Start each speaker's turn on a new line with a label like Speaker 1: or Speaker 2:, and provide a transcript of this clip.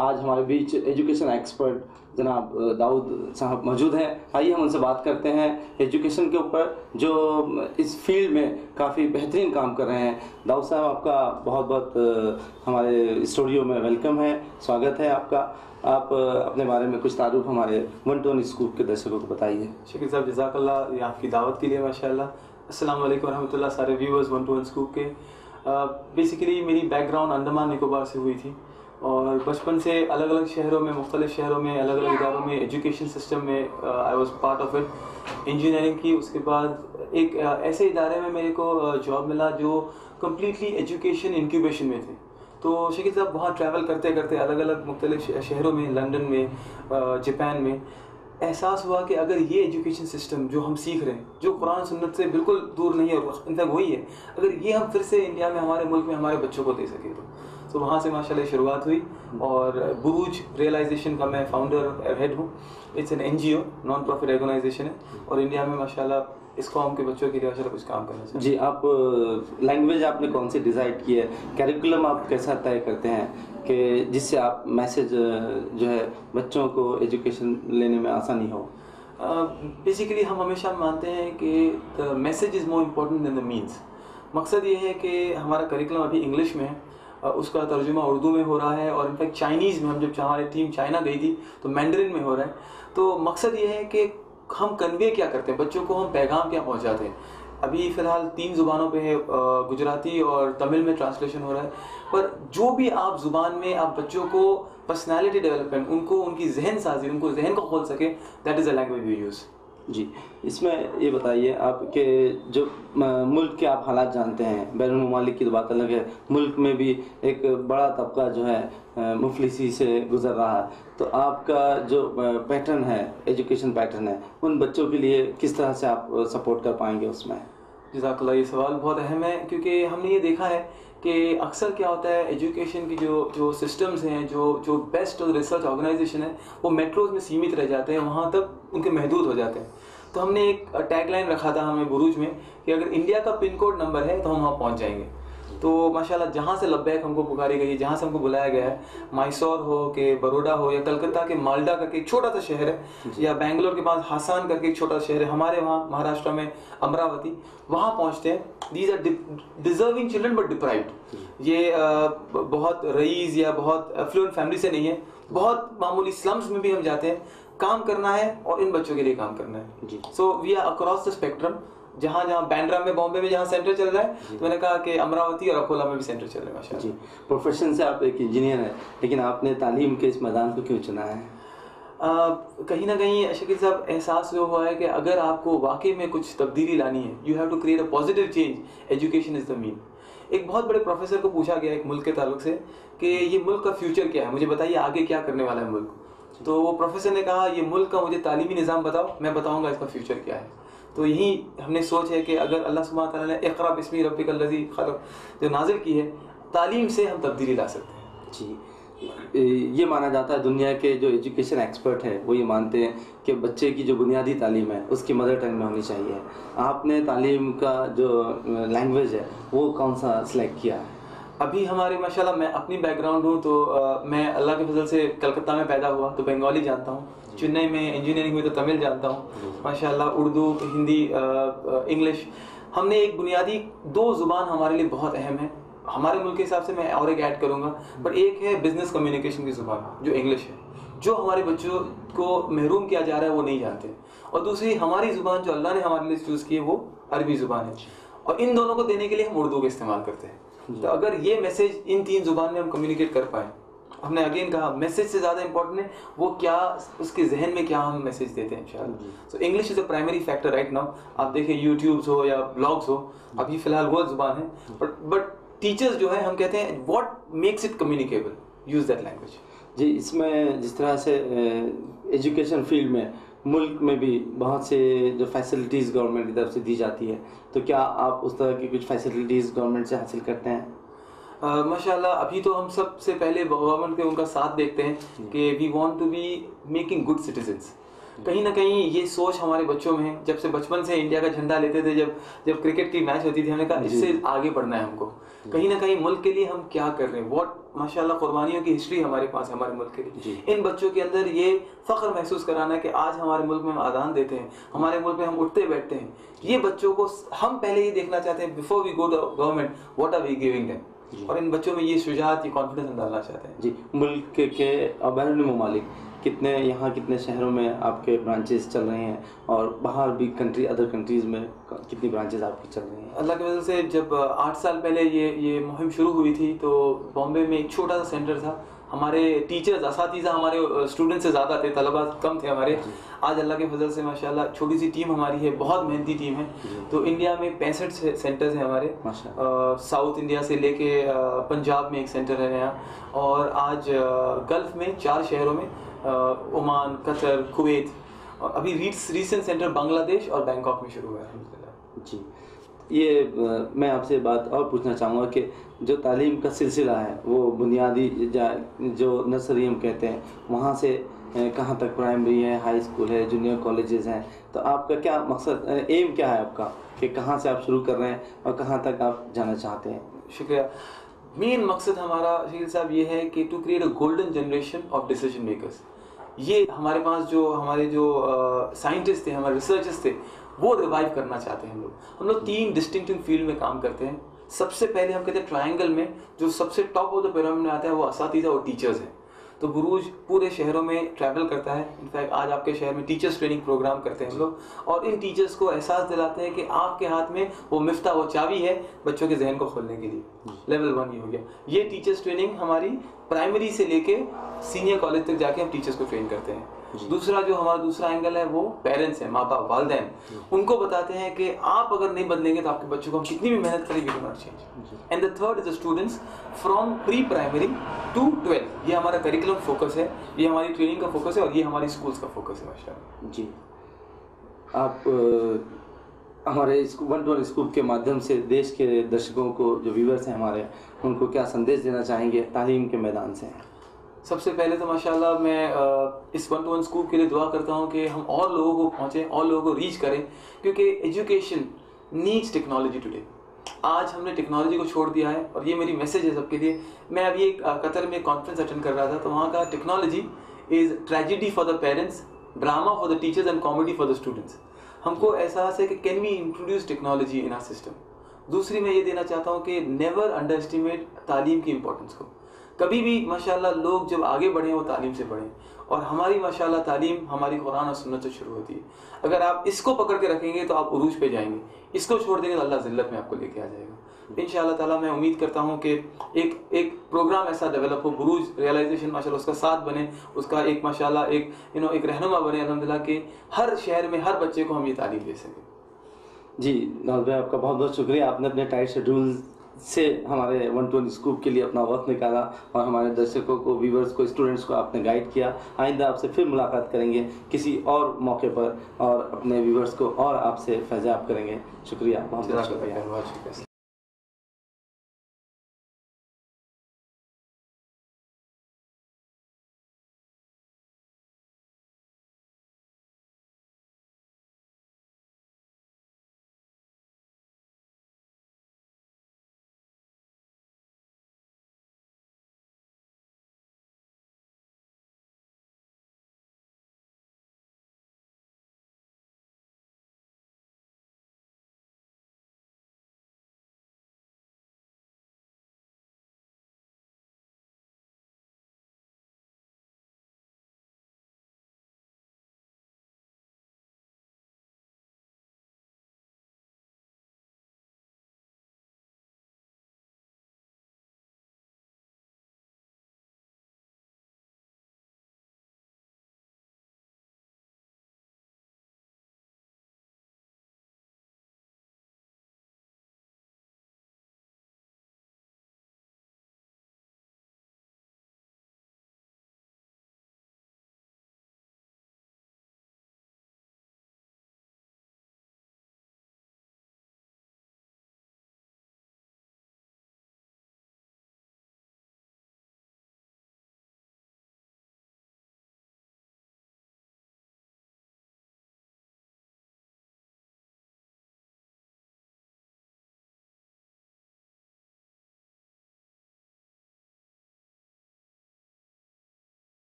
Speaker 1: آج ہمارے بیچ education expert جناب داؤد صاحب موجود ہیں. آئیے ہم ان سے بات کرتے ہیں ایجوکیشن کے اوپر، جو اس فیلڈ میں کافی بہترین کام کر رہے ہیں. داؤد صاحب، آپ کا بہت بہت ہمارے اسٹوڈیو میں ویلکم ہے، سواگت ہے آپ کا. آپ اپنے بارے میں کچھ تعارف ہمارے 120 اسکوپ کے درشکوں کو بتائیے.
Speaker 2: شکیل صاحب، جزاک اللہ یہ آپ کی دعوت کے لیے ماشاءاللہ. السلام علیکم ورحمۃ اللہ سارے ویورز 121 اسکوپ کے. بیسیکلی میری بیک گراؤنڈ انڈمان نکوبار سے ہوئی تھی، اور بچپن سے الگ الگ شہروں میں، مختلف شہروں میں، الگ الگ اداروں میں، ایجوکیشن سسٹم میں I was part of it. Engineering کی، اس کے بعد ایک ایسے ادارے میں میرے کو جاب ملا جو کمپلیٹلی ایجوکیشن انکیوبیشن میں تھے. تو شکیل صاحب، وہاں ٹریول کرتے کرتے الگ الگ مختلف شہروں میں، لندن میں، جاپان میں، احساس ہوا کہ اگر یہ ایجوکیشن سسٹم جو ہم سیکھ رہے ہیں، جو قرآن سنت سے بالکل دور نہیں ہے، اور انفیکٹ وہی ہے، اگر یہ ہم پھر سے انڈیا میں، ہمارے ملک میں ہمارے بچوں کو دے سکیں تو وہاں سے ماشاءاللہ شروعات ہوئی. اور بروج ریئلائزیشن کا میں فاؤنڈر ہیڈ ہوں. It's an NGO، non profit organisation ہے، اور انڈیا میں ماشاءاللہ اس قوم کے بچوں کے لیے ماشاءاللہ کچھ کام کرنا چاہیے.
Speaker 1: جی، آپ لینگویج آپ نے کون سی ڈیسائیڈ کی ہے؟ کیریکولم آپ کیسا طے کرتے ہیں کہ جس سے آپ میسج جو ہے بچوں کو ایجوکیشن لینے میں آسانی ہو؟
Speaker 2: بیسیکلی ہم ہمیشہ مانتے ہیں کہ the message is more important than the means. مقصد یہ ہے کہ ہمارا کریکولم ابھی انگلش میں ہے، اس کا ترجمہ اردو میں ہو رہا ہے، اور انفیکٹ چائنیز میں، ہم جب ہماری ٹیم چائنا گئی تھی تو مینڈرن میں ہو رہا ہے. تو مقصد یہ ہے کہ ہم کنوے کیا کرتے ہیں بچوں کو، ہم پیغام کیا پہنچاتے ہیں. ابھی فی الحال 3 زبانوں پہ ہے، گجراتی اور تمل میں ٹرانسلیشن ہو رہا ہے. پر جو بھی آپ زبان میں آپ بچوں کو پرسنالٹی ڈیولپمنٹ، ان کو ان کی ذہن سازی، ان کو ذہن کو کھول سکے، that is a language we use.
Speaker 1: جی، اس میں یہ بتائیے آپ کہ جو ملک کے آپ حالات جانتے ہیں، بین الممالک کی تو بات الگ ہے، ملک میں بھی ایک بڑا طبقہ جو ہے مفلسی سے گزر رہا ہے. تو آپ کا جو پیٹرن ہے، ایجوکیشن پیٹرن ہے، ان بچوں کے لیے کس طرح سے آپ سپورٹ کر پائیں گے اس میں؟
Speaker 2: جزاک اللہ، یہ سوال بہت اہم ہے، کیونکہ ہم نے یہ دیکھا ہے کہ اکثر کیا ہوتا ہے، ایجوکیشن کی جو سسٹمز ہیں، جو بیسٹ ریسرچ آرگنائزیشن ہے، وہ میٹروز میں سیمت رہ جاتے ہیں، وہاں تک ان کے محدود ہو جاتے ہیں. تو ہم نے ایک ٹیگ لائن رکھا تھا ہمیں بروج میں کہ اگر انڈیا کا پن کوڈ نمبر ہے تو ہم وہاں پہنچ جائیں گے. تو ماشاءاللہ جہاں سے لبیک ہم کو پکاری گئی ہے، جہاں سے ہم کو بلایا گیا ہے، مائسور ہو کہ بروڈا ہو، یا کلکتہ کے مالڈا کر کے ایک چھوٹا سا شہر ہے، یا بینگلور کے پاس ہاسان کر کے ایک چھوٹا شہر ہے، ہمارے وہاں مہاراشٹر میں امراوتی، وہاں پہنچتے ہیں. These are deserving children but deprived. یہ بہت رئیس یا بہت افلوئنٹ فیملی سے نہیں ہے، بہت معمولی سلمز میں بھی ہم جاتے ہیں. کام کرنا ہے اور ان بچوں کے لیے کام کرنا ہے. So we are across the spectrum. جہاں بینڈرا میں، بامبے میں جہاں سینٹر چل رہا ہے، تو میں نے کہا کہ امراوتی اور اکولا میں بھی سینٹر چل رہا ہے ماشاءاللہ.
Speaker 1: جی، پروفیشن سے آپ ایک انجینئر ہیں، لیکن آپ نے تعلیم کے اس میدان کو کیوں چنا ہے؟
Speaker 2: کہیں نہ کہیں شکیل صاحب احساس یہ ہوا ہے کہ اگر آپ کو واقعی میں کچھ تبدیلی لانی ہے، you have to create a positive change. Education is the main. ایک بہت بڑے پروفیسر کو پوچھا گیا ایک ملک کے تعلق سے کہ یہ ملک کا فیوچر کیا ہے، مجھے بتائیے آگے کیا کرنے والا ہے ملک. تو وہ پروفیسر نے کہا یہ ملک کا مجھے تعلیمی نظام بتاؤ، میں بتاؤں گا اس کا فیوچر کیا ہے. تو یہی ہم نے سوچ ہے کہ اگر اللہ سبحانہ تعالیٰ نے اقرا بسم ربک الذی خلق جو نازل کی ہے، تعلیم سے ہم تبدیلی لا سکتے ہیں.
Speaker 1: جی، یہ مانا جاتا ہے، دنیا کے جو ایجوکیشن ایکسپرٹ ہیں وہ یہ مانتے ہیں کہ بچے کی جو بنیادی تعلیم ہے اس کی مدر ٹنگ میں ہونی چاہیے. آپ نے تعلیم کا جو لینگویج ہے وہ کون سا سلیکٹ کیا ہے؟
Speaker 2: ابھی ہمارے ماشاءاللہ، میں اپنی بیک گراؤنڈ ہوں تو میں اللہ کے فضل سے کلکتہ میں پیدا ہوا تو بنگالی جانتا ہوں، چنئی میں انجینئرنگ ہوئی تو تمل جانتا ہوں ماشاءاللہ، اردو، ہندی، انگلش. ہم نے ایک بنیادی 2 زبان ہمارے لیے بہت اہم ہے ہمارے ملک کے حساب سے. میں اور ایک ایڈ کروں گا، پر ایک ہے بزنس کمیونیکیشن کی زبان جو انگلش ہے، جو ہمارے بچوں کو محروم کیا جا رہا ہے، وہ نہیں جانتے. اور دوسری ہماری زبان جو اللہ نے ہمارے لیے چوز کی ہے وہ عربی زبان ہے، اور ان دونوں کو دینے کے لیے ہم اردو کا استعمال کرتے ہیں. تو اگر یہ میسج ان 3 زبان میں ہم کمیونیکیٹ کر پائیں، ہم نے اگین کہا میسج سے زیادہ امپورٹنٹ ہے وہ کیا اس کے ذہن میں کیا ہم میسج دیتے ہیں انشاءاللہ. So English is a primary factor right now. آپ دیکھیں یوٹیوبس ہو یا بلاگس ہو، ابھی فی الحال وہ زبان ہے، بٹ ٹیچرز جو ہے ہم کہتے ہیں what makes it communicable, use that language.
Speaker 1: جی، اس میں جس طرح سے ایجوکیشن فیلڈ میں ملک میں بھی بہت سے جو فیسلٹیز گورنمنٹ کی طرف سے دی جاتی ہے، تو کیا آپ اس طرح کی کچھ فیسلٹیز گورنمنٹ سے حاصل کرتے ہیں؟
Speaker 2: ماشاءاللہ ابھی تو ہم سب سے پہلے گورنمنٹ کے ان کا ساتھ دیکھتے ہیں کہ we want to be making good citizens. کہیں نہ کہیں یہ سوچ ہمارے بچوں میں ہے. جب سے بچپن سے انڈیا کا جھنڈا لیتے تھے، جب کرکٹ کی میچ ہوتی تھی، ہم نے کہا اس سے آگے بڑھنا ہے ہم کو. کہیں نہ کہیں ملک کے لیے ہم کیا کر رہے ہیں. واٹ ماشاءاللہ قربانیوں کی ہسٹری ہمارے پاس ہے ہمارے ملک کے لیے. ان بچوں کے اندر یہ فخر محسوس کرانا ہے کہ آج ہمارے ملک میں ہم اذان دیتے ہیں, ہمارے ملک میں ہم اٹھتے بیٹھتے ہیں. یہ بچوں کو ہم پہلے یہ دیکھنا چاہتے ہیں before we go to government what are we giving them, اور ان بچوں میں یہ شجاعت, یہ کانفیڈنس ڈالنا چاہتے ہیں.
Speaker 1: جی, ملک کے بیرون ممالک کتنے, یہاں کتنے شہروں میں آپ کے برانچز چل رہے ہیں, اور باہر بھی کنٹری, ادر کنٹریز میں کتنی برانچز آپ کی چل رہی ہیں؟
Speaker 2: اللہ کی وجہ سے جب 8 سال پہلے یہ مہم شروع ہوئی تھی تو بامبے میں ایک چھوٹا سا سینٹر تھا. ہمارے ٹیچرز, اساتذہ ہمارے اسٹوڈنٹ سے زیادہ تھے, طلباء کم تھے ہمارے. آج اللہ کے فضل سے ماشاءاللہ چھوٹی سی ٹیم ہماری ہے, بہت محنتی ٹیم ہے. تو انڈیا میں 65 سینٹرز ہیں ہمارے, ساؤتھ انڈیا سے لے کے پنجاب میں ایک سینٹر ہے نیا, اور آج گلف میں 4 شہروں میں, عمان, قطر, کویت, اور ابھی ریسنٹ سینٹر بنگلہ دیش اور بینکاک میں شروع ہوا ہے الحمدللہ.
Speaker 1: جی, یہ میں آپ سے بات اور پوچھنا چاہوں گا کہ جو تعلیم کا سلسلہ ہے وہ بنیادی جو نرسری ہم کہتے ہیں وہاں سے کہاں تک, پرائمری ہے, ہائی اسکول ہے, جونیئر کالجز ہیں, تو آپ کا کیا مقصد, ایم کیا ہے آپ کا, کہ کہاں سے آپ شروع کر رہے ہیں اور کہاں تک آپ جانا چاہتے ہیں؟
Speaker 2: شکریہ. مین مقصد ہمارا شکیل صاحب یہ ہے کہ to create a golden generation of decision makers. یہ ہمارے پاس ہمارے جو سائنٹسٹ تھے, ہمارے ریسرچرز تھے, وہ ریوائیو کرنا چاہتے ہیں. ہم لوگ 3 ڈسٹنکٹنگ فیلڈ میں کام کرتے ہیں. سب سے پہلے ہم کہتے ہیں ٹرائنگل میں جو سب سے ٹاپ آف دا پیرامڈ میں آتا ہے وہ اساتذہ اور ٹیچرز ہیں. تو بروج پورے شہروں میں ٹریول کرتا ہے. انفیکٹ آج آپ کے شہر میں ٹیچرز ٹریننگ پروگرام کرتے ہیں ہم لوگ, اور ان ٹیچرز کو احساس دلاتے ہیں کہ آپ کے ہاتھ میں وہ مفتاح, وہ چابی ہے بچوں کے ذہن کو کھولنے کے لیے. لیول 1 یہ ہو گیا. یہ ٹیچرز ٹریننگ ہماری پرائمری سے لے کے سینئر کالج تک جا کے ہم ٹیچرز کو ٹرین کرتے ہیں. دوسرا جو ہمارا دوسرا اینگل ہے وہ پیرنٹس ہیں, ماں باپ, والدین. ان کو بتاتے ہیں کہ آپ اگر نہیں بدلیں گے تو آپ کے بچوں کو ہم کتنی بھی محنت کریں, we do not change. And the third is the students from pre primary to 12. یہ ہمارا کریکولم فوکس ہے, یہ ہماری ٹریننگ کا فوکس ہے, اور یہ ہماری اسکولس کا فوکس ہے ماشاءاللہ.
Speaker 1: جی, آپ ہمارے 1-to-1 اسکوپ کے مادھیم سے دیش کے درشکوں کو, جو ویورس ہیں ہمارے, ان کو کیا سندیش دینا چاہیں گے تعلیم کے میدان سے؟
Speaker 2: سب سے پہلے تو ماشاءاللہ میں اس 1-to-1 اسکوپ کے لیے دعا کرتا ہوں کہ ہم اور لوگوں کو پہنچیں, اور لوگوں کو ریچ کریں, کیونکہ ایجوکیشن نیڈس ٹیکنالوجی ٹوڈے. آج ہم نے ٹیکنالوجی کو چھوڑ دیا ہے, اور یہ میری میسیج ہے سب کے لیے. میں ابھی ایک قطر میں کانفرنس اٹینڈ کر رہا تھا, تو وہاں کا technology is tragedy for the parents, drama for the teachers and comedy for the students. ہم کو احساس ہے کہ can we introduce technology in our system. دوسری میں یہ دینا چاہتا ہوں کہ نیور انڈر اسٹیمیٹ تعلیم کی امپورٹنس کو. کبھی بھی ماشاءاللہ لوگ جب آگے بڑھیں وہ تعلیم سے بڑھیں, اور ہماری ماشاءاللہ تعلیم ہماری قرآن اور سنت سے شروع ہوتی ہے. اگر آپ اس کو پکڑ کے رکھیں گے تو آپ عروج پہ جائیں گے, اس کو چھوڑ دیں گے تو اللہ ذلت میں آپ کو لے کے آ جائے گا. انشاءاللہ تعالیٰ میں امید کرتا ہوں کہ ایک پروگرام ایسا ڈیولپ ہو, بروج ریئلائزیشن ماشاءاللہ اس کا ساتھ بنے, اس کا ایک ماشاءاللہ ایک رہنما بنے الحمدللہ, کہ ہر شہر میں ہر بچے کو ہم یہ تعلیم دے سکیں.
Speaker 1: جی نواز بھائی, آپ کا بہت بہت شکریہ. آپ نے اپنے ٹائٹ شیڈول سے ہمارے 1-to-1 اسکوپ کے لیے اپنا وقت نکالا, اور ہمارے درشکوں کو, ویورز کو, اسٹوڈنٹس کو آپ نے گائیڈ کیا. آئندہ آپ سے پھر ملاقات کریں گے کسی اور موقع پر, اور اپنے ویورز کو اور آپ سے فیضیاب کریں گے. شکریہ, بہت بہت شکریہ.